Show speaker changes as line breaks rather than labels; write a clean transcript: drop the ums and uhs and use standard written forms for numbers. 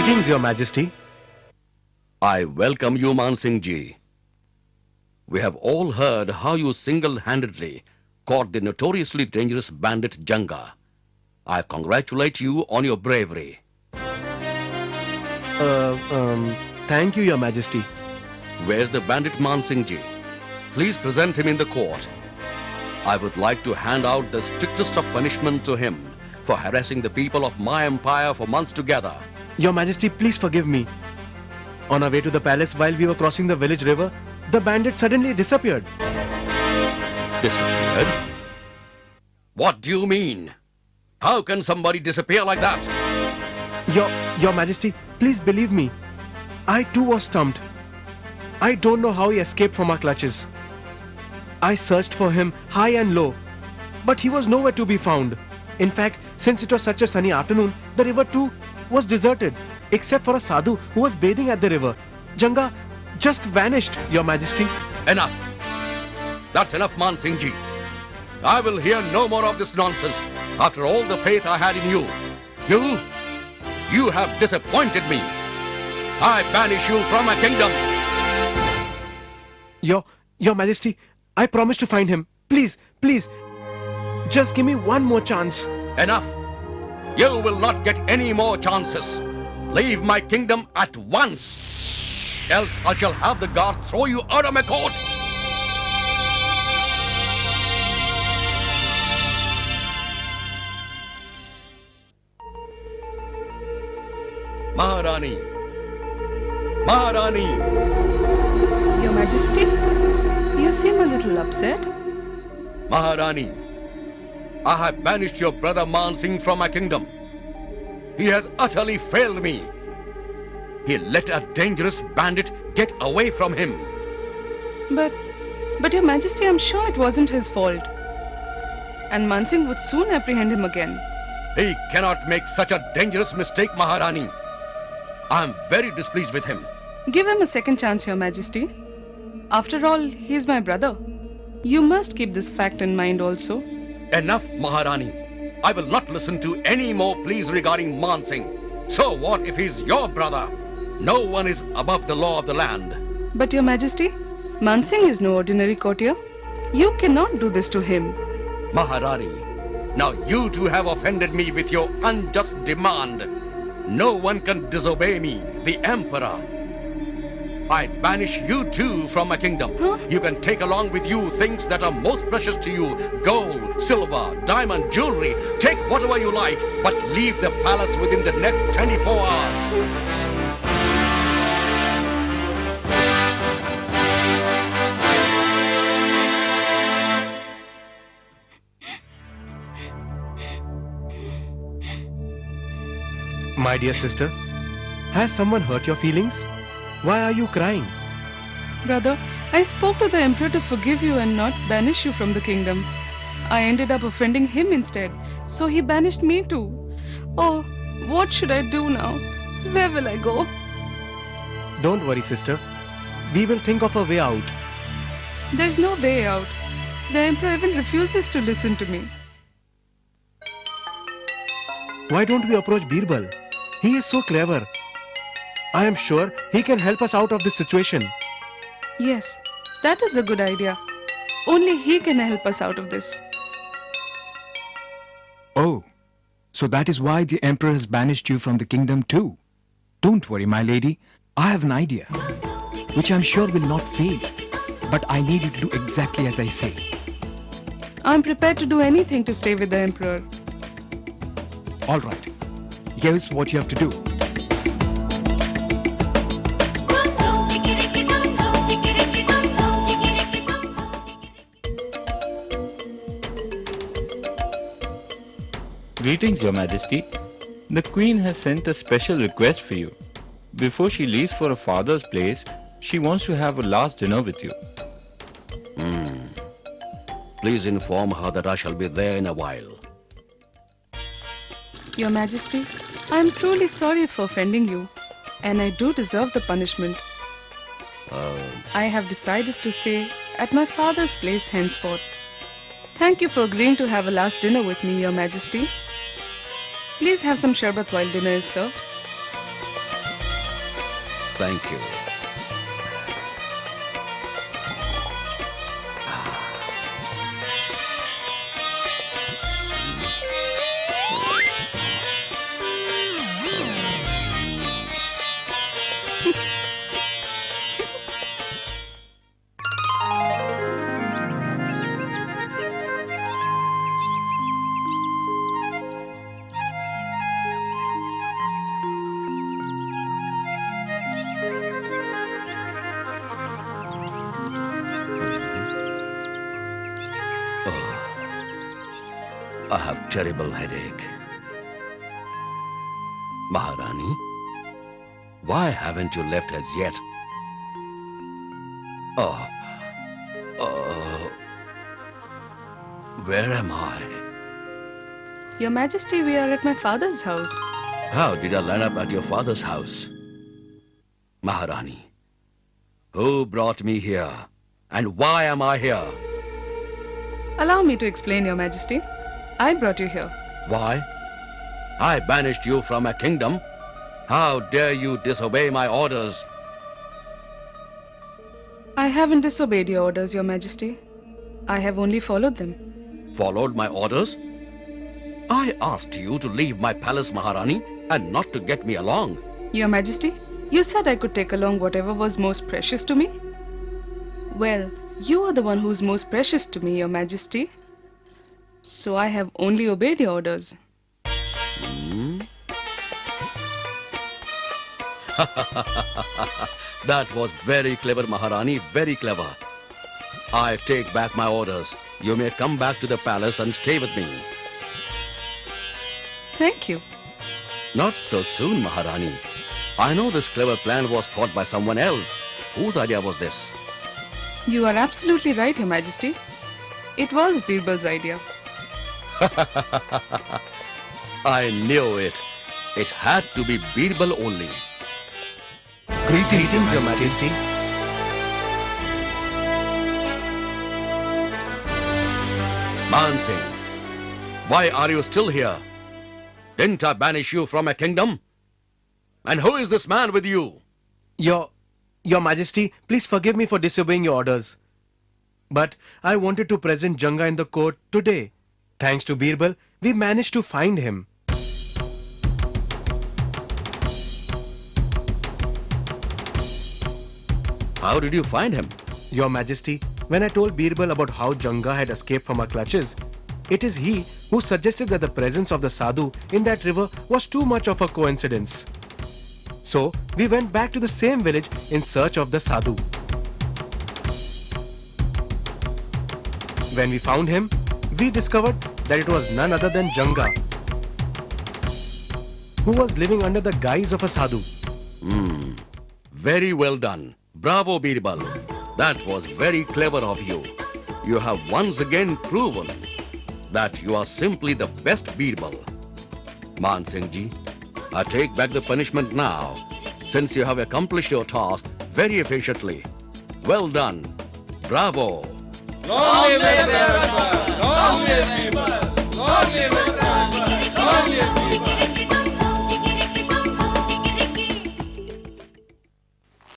Greetings, Your Majesty.
I welcome you, Man Singh Ji. We have all heard how you single-handedly caught the notoriously dangerous bandit Janga. I congratulate you on your bravery.
Thank you, Your Majesty.
Where's the bandit Man Singh Ji? Please present him in the court. I would like to hand out the strictest of punishment to him for harassing the people of my empire for months together.
Your Majesty, please forgive me. On our way to the palace, while we were crossing the village river, the bandit suddenly disappeared.
Disappeared? What do you mean? How can somebody disappear like that?
Your Majesty, please believe me. I too was stumped. I don't know how he escaped from our clutches. I searched for him high and low, but he was nowhere to be found. In fact, since it was such a sunny afternoon, the river too was deserted, except for a sadhu who was bathing at the river. Janga just vanished, Your Majesty.
Enough. That's enough, Man Singh Ji. I will hear no more of this nonsense after all the faith I had in you. You have disappointed me. I banish you from my kingdom.
Your Majesty, I promise to find him. Please, just give me one more chance.
Enough. You will not get any more chances. Leave my kingdom at once. Else I shall have the guards throw you out of my court. Maharani.
Your Majesty, you seem a little upset.
Maharani, I have banished your brother Man Singh from my kingdom. He has utterly failed me. He let a dangerous bandit get away from him.
But Your Majesty, I'm sure it wasn't his fault. And Man Singh would soon apprehend him again.
He cannot make such a dangerous mistake, Maharani. I am very displeased with him.
Give him a second chance, Your Majesty. After all, he is my brother. You must keep this fact in mind also.
Enough, Maharani. I will not listen to any more pleas regarding Man Singh. So what if he's your brother? No one is above the law of the land.
But Your Majesty, Man Singh is no ordinary courtier. You cannot do this to him.
Maharani, now you two have offended me with your unjust demand. No one can disobey me, the Emperor. I banish you too from my kingdom.
Huh?
You can take along with you things that are most precious to you. Gold, silver, diamond, jewelry. Take whatever you like, but leave the palace within the next 24 hours.
My dear sister, has someone hurt your feelings? Why are you crying?
Brother, I spoke to the Emperor to forgive you and not banish you from the kingdom. I ended up offending him instead, so he banished me too. Oh, what should I do now? Where will I go?
Don't worry, sister. We will think of a way out.
There's no way out. The Emperor even refuses to listen to me.
Why don't we approach Birbal? He is so clever. I am sure he can help us out of this situation.
Yes, that is a good idea. Only he can help us out of this.
Oh, so that is why the Emperor has banished you from the kingdom too. Don't worry, my lady. I have an idea, which I'm sure will not fail. But I need you to do exactly as I say.
I'm prepared to do anything to stay with the Emperor.
All right. Here's what you have to do.
Greetings, Your Majesty. The Queen has sent a special request for you. Before she leaves for her father's place, she wants to have a last dinner with you.
Please inform her that I shall be there in a while.
Your Majesty, I am truly sorry for offending you, and I do deserve the punishment. I have decided to stay at my father's place henceforth. Thank you for agreeing to have a last dinner with me, Your Majesty. Please have some sharbat while dinner is served.
Thank you. I have terrible headache. Maharani, why haven't you left as yet? Where am I?
Your Majesty, we are at my father's house.
How did I land up at your father's house? Maharani, who brought me here? And why am I here?
Allow me to explain, Your Majesty. I brought you here.
Why? I banished you from a kingdom. How dare you disobey my orders?
I haven't disobeyed your orders, Your Majesty. I have only followed them.
Followed my orders? I asked you to leave my palace, Maharani, and not to get me along.
Your Majesty, you said I could take along whatever was most precious to me. Well, you are the one who's most precious to me, Your Majesty. So I have only obeyed your orders.
That was very clever, Maharani, very clever. I take back my orders. You may come back to the palace and stay with me.
Thank you.
Not so soon, Maharani. I know this clever plan was thought by someone else. Whose idea was this?
You are absolutely right, Your Majesty. It was Birbal's idea.
I knew it. It had to be Birbal only.
Greetings, Your Majesty.
Man Singh, why are you still here? Didn't I banish you from a kingdom? And who is this man with you?
Your Majesty, please forgive me for disobeying your orders. But I wanted to present Janga in the court today. Thanks to Birbal, we managed to find him.
How did you find him?
Your Majesty, when I told Birbal about how Janga had escaped from our clutches, it is he who suggested that the presence of the sadhu in that river was too much of a coincidence. So, we went back to the same village in search of the sadhu. When we found him, we discovered that it was none other than Janga, who was living under the guise of a sadhu.
Very well done. Bravo, Birbal. That was very clever of you. You have once again proven that you are simply the best Birbal. Man Singh Ji, I take back the punishment now, since you have accomplished your task very efficiently. Well done. Bravo.
Long live Birbal! Long live Birbal!